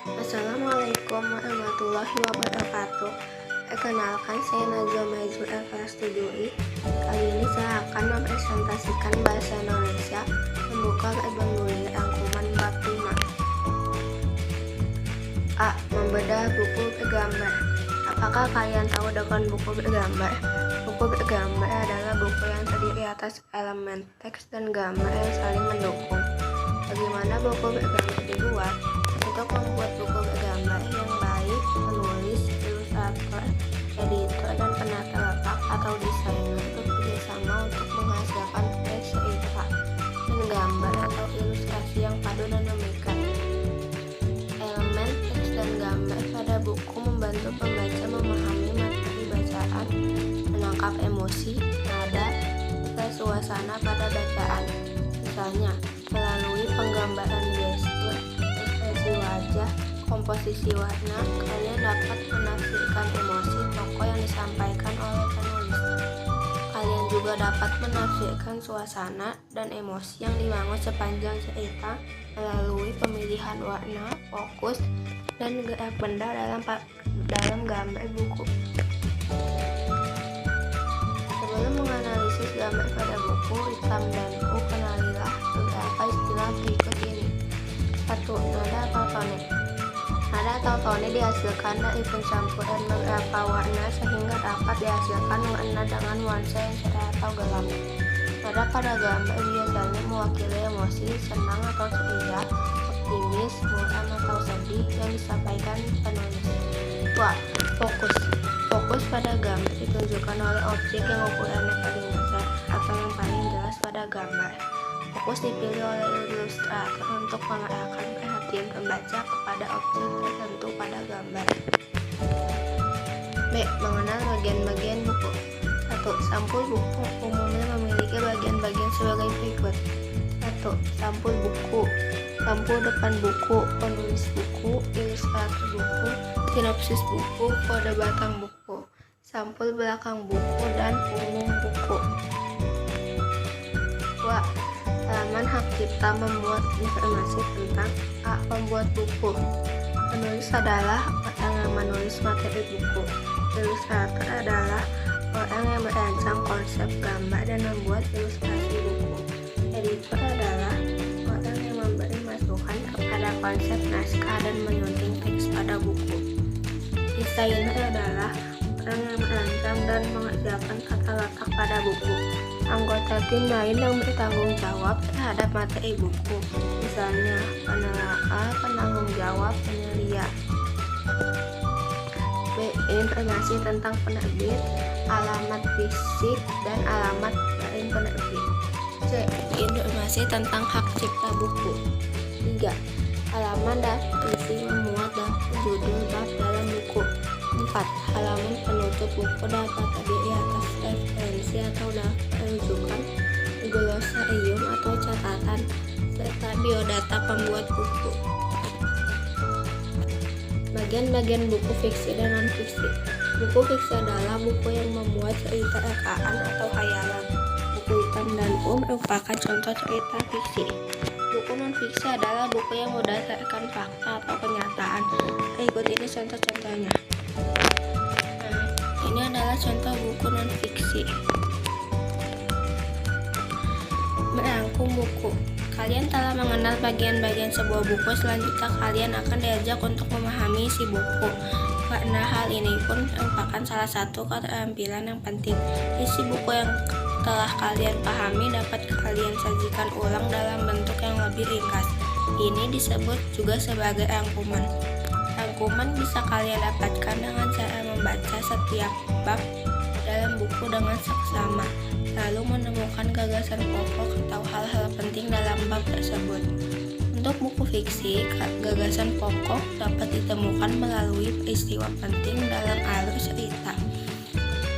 Assalamualaikum warahmatullahi wabarakatuh. Perkenalkan, saya Najwa Maizul kelas 7I. Kali ini saya akan mempresentasikan bahasa Indonesia membuka gerbang dunia rangkuman bab 5. A. Membedah buku bergambar. Apakah kalian tahu dengan buku bergambar? Buku bergambar adalah buku yang terdiri atas elemen teks dan gambar yang saling mendukung. Bagaimana buku bergambar dibuat? Untuk membuat buku bergambar yang baik, penulis, ilustrator, editor, dan penata letak atau desainer bekerjasama untuk menghasilkan teks cerita dan gambar atau ilustrasi yang padu dan memikat. Elemen teks dan gambar pada buku membantu pembaca memahami materi bacaan, menangkap emosi, nada, serta suasana pada bacaan. Misalnya, melalui penggambaran gestur, ekspresi wajah, komposisi warna, kalian dapat menafsirkan emosi tokoh yang disampaikan oleh penulis. Kalian juga dapat menafsirkan suasana dan emosi yang dibangun sepanjang cerita melalui pemilihan warna, fokus, dan gerak benda dalam gambar buku. Sebelum menganalisis gambar pada buku hitam dan buku, kenalilah beberapa istilah berikut ini. 1. Nada atau tone. Nada atau tone dihasilkan dari pencampuran beberapa warna sehingga dapat dihasilkan warna dengan nuansa yang cerah atau gelap. Nada pada gambar biasanya mewakili emosi senang atau ceria, optimis, muram atau sedih yang disampaikan penulis. 2. Fokus. Fokus pada gambar ditunjukkan oleh objek yang ukurannya paling besar atau yang paling jelas pada gambar. Fokus dipilih oleh ilustrator untuk mengarahkan perhatian pembaca kepada objek tertentu pada gambar. B. Mengenal bagian-bagian buku. 1. Sampul buku umumnya memiliki bagian-bagian sebagai berikut. 1. Sampul buku. Sampul depan buku, penulis buku, ilustrator buku, sinopsis buku, kode batang buku, sampul belakang buku, dan punggung buku. 2. Halaman hak cipta membuat informasi tentang A. Pembuat buku. Penulis adalah orang yang menulis materi buku. Ilustrator adalah orang yang merancang konsep gambar dan membuat ilustrasi buku. Editor adalah orang yang memberi masukan kepada konsep naskah dan menyunting teks pada buku. Desainer adalah orang yang merancang dan mengerjakan tata letak pada buku. Anggota tim lain yang bertanggung jawab terhadap materi buku, misalnya penelaah, penanggung jawab, penyelia. B. Informasi tentang penerbit, alamat fisik, dan alamat lain penerbit. C. Informasi tentang hak cipta buku. 3. Halaman dan isi memuat daftar judul bab dalam buku. 4. Halaman penutup buku dapat terdiri atas referensi atau daftar rujukan, glosarium atau catatan, serta biodata pembuat buku. Bagian-bagian buku fiksi dan non-fiksi. Buku fiksi adalah buku yang memuat cerita rekaan atau hayalan. Buku hitam dan pulp merupakan contoh cerita fiksi. Buku non-fiksi adalah buku yang berdasarkan fakta atau kenyataan. Berikut ini contoh-contohnya. Ini adalah contoh buku non-fiksi. Merangkum buku. Kalian telah mengenal bagian-bagian sebuah buku, selanjutnya kalian akan diajak untuk memahami isi buku. Karena hal ini pun merupakan salah satu keterampilan yang penting. Isi buku yang telah kalian pahami dapat kalian sajikan ulang dalam bentuk yang lebih ringkas. Ini disebut juga sebagai rangkuman. Rangkuman bisa kalian dapatkan dengan cara membaca setiap bab dalam buku dengan seksama, lalu menemukan gagasan pokok atau hal-hal penting dalam bab tersebut. Untuk buku fiksi, gagasan pokok dapat ditemukan melalui peristiwa penting dalam alur cerita.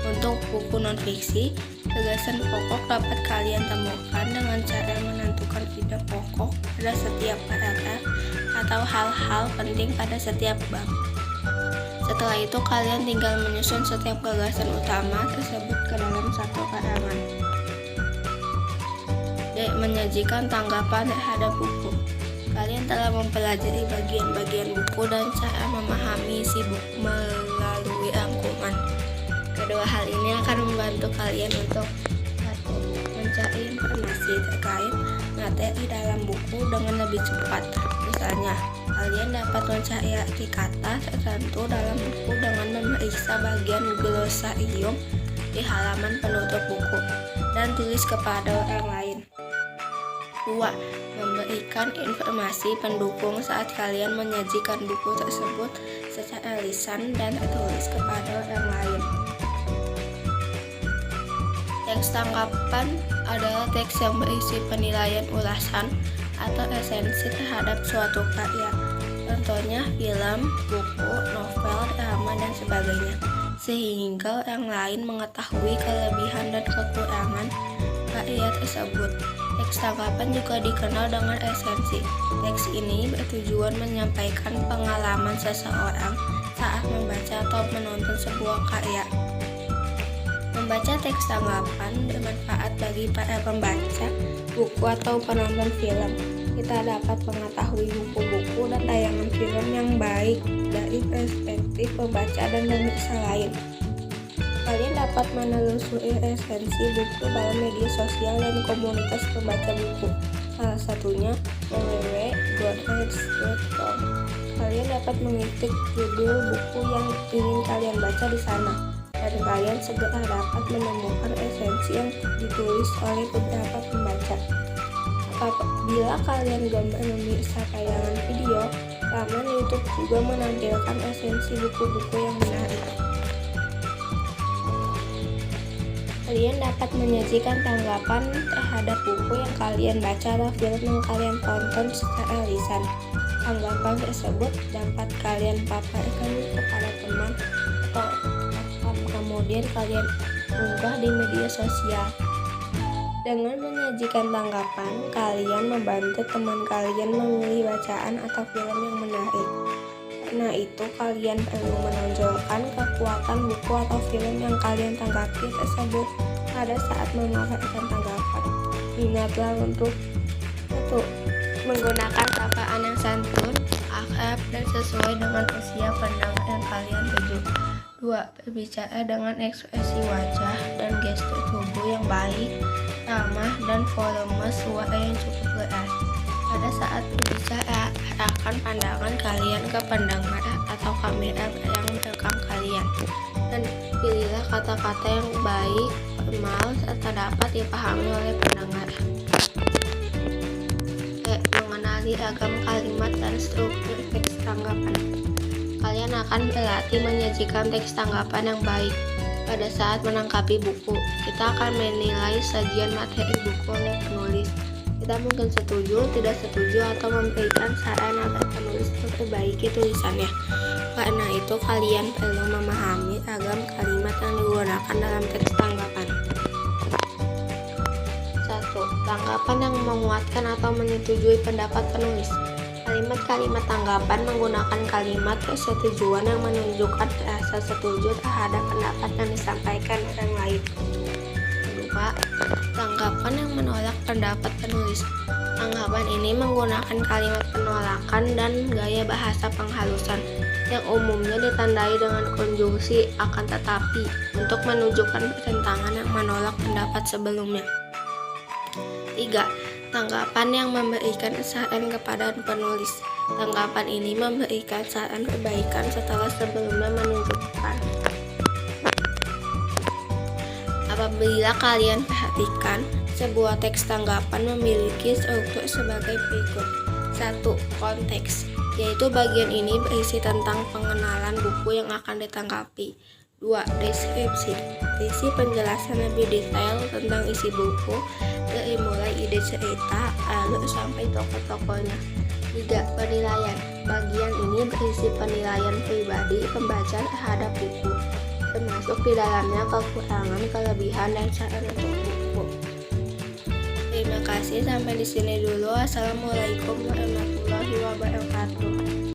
Untuk buku non-fiksi, gagasan pokok dapat kalian temukan dengan cara menentukan ide pokok pada setiap paragraf atau hal-hal penting pada setiap bab. Setelah itu kalian tinggal menyusun setiap gagasan utama tersebut ke dalam satu karangan. D. Menyajikan tanggapan terhadap buku. Kalian telah mempelajari bagian-bagian buku dan cara memahami isi buku melalui rangkuman. Kedua hal ini akan membantu kalian untuk satu, mencari informasi terkait materi dalam buku dengan lebih cepat. Misalnya, kalian dapat mencari arti kata tertentu dalam buku dengan memeriksa bagian glosarium di halaman penutup buku dan tulis kepada orang lain. 2. Memberikan informasi pendukung saat kalian menyajikan buku tersebut secara lisan dan tertulis kepada orang lain. Teks tanggapan adalah teks yang berisi penilaian ulasan atau esensi terhadap suatu karya. Contohnya film, buku, novel, drama, dan sebagainya. Sehingga orang lain mengetahui kelebihan dan kekurangan karya tersebut. Teks tanggapan juga dikenal dengan esensi. Teks ini bertujuan menyampaikan pengalaman seseorang saat membaca atau menonton sebuah karya. Membaca teks tanggapan bermanfaat bagi para pembaca buku atau penonton film. Kita dapat mengetahui buku-buku dan tayangan film yang baik dari perspektif pembaca dan pemirsa lain. Kalian dapat menelusuri esensi buku dalam media sosial dan komunitas pembaca buku. Salah satunya www.goodreads.com. Kalian dapat mengetik judul buku yang ingin kalian baca di sana, dan kalian segera dapat menemukan esensi yang ditulis oleh beberapa pembaca. Apabila kalian gemar memirsa tayangan video, laman YouTube juga menampilkan esensi buku-buku yang menarik. Kalian dapat menyajikan tanggapan terhadap buku yang kalian baca atau film yang kalian tonton secara lisan. Tanggapan tersebut dapat kalian paparkan kepada teman atau kemudian kalian unggah di media sosial. Dengan menyajikan tanggapan, kalian membantu teman kalian memilih bacaan atau film yang menarik. Karena itu, kalian perlu menonjolkan kekuatan buku atau film yang kalian tanggapi tersebut pada saat memaparkan tanggapan. Ingatlah untuk 1. Menggunakan sapaan yang santun, akrab, dan sesuai dengan usia pendengar yang kalian tuju. 2. Berbicara dengan ekspresi wajah dan gestur tubuh yang baik, ramah, dan volume suara yang cukup keras. Pada saat berbicara, arahkan pandangan kalian ke pendengar atau kamera yang merekam kalian, dan pilihlah kata-kata yang baik, formal, serta dapat dipahami oleh pendengar. Mengenali ragam kalimat dan struktur teks tanggapan. Kalian akan berlatih menyajikan teks tanggapan yang baik. Pada saat menangkapi buku, kita akan menilai sajian materi buku oleh penulis. Kita mungkin setuju, tidak setuju, atau memberikan saran agar penulis memperbaiki tulisannya. Karena itu, kalian perlu memahami ragam kalimat yang digunakan dalam teks tanggapan. 1. Tanggapan yang menguatkan atau menyetujui pendapat penulis. Kalimat-kalimat tanggapan menggunakan kalimat persetujuan yang menunjukkan rasa setuju terhadap pendapat yang disampaikan orang lain. 2. Tanggapan yang menolak pendapat penulis. Tanggapan ini menggunakan kalimat penolakan dan gaya bahasa penghalusan yang umumnya ditandai dengan konjungsi akan tetapi untuk menunjukkan pertentangan yang menolak pendapat sebelumnya. 3. Tanggapan yang memberikan saran kepada penulis. Tanggapan ini memberikan saran perbaikan setelah sebelumnya menunjukkan. Apabila kalian perhatikan, sebuah teks tanggapan memiliki struktur sebagai berikut. 1. Konteks, yaitu bagian ini berisi tentang pengenalan buku yang akan ditanggapi. 2. Deskripsi, berisi penjelasan lebih detail tentang isi buku, dari mulai ide cerita, lalu sampai tokoh-tokohnya. 3. Penilaian, bagian ini berisi penilaian pribadi pembaca terhadap buku, termasuk di dalamnya kekurangan, kelebihan, dan saran untuk buku. Terima kasih, sampai di sini dulu. Assalamualaikum warahmatullahi wabarakatuh.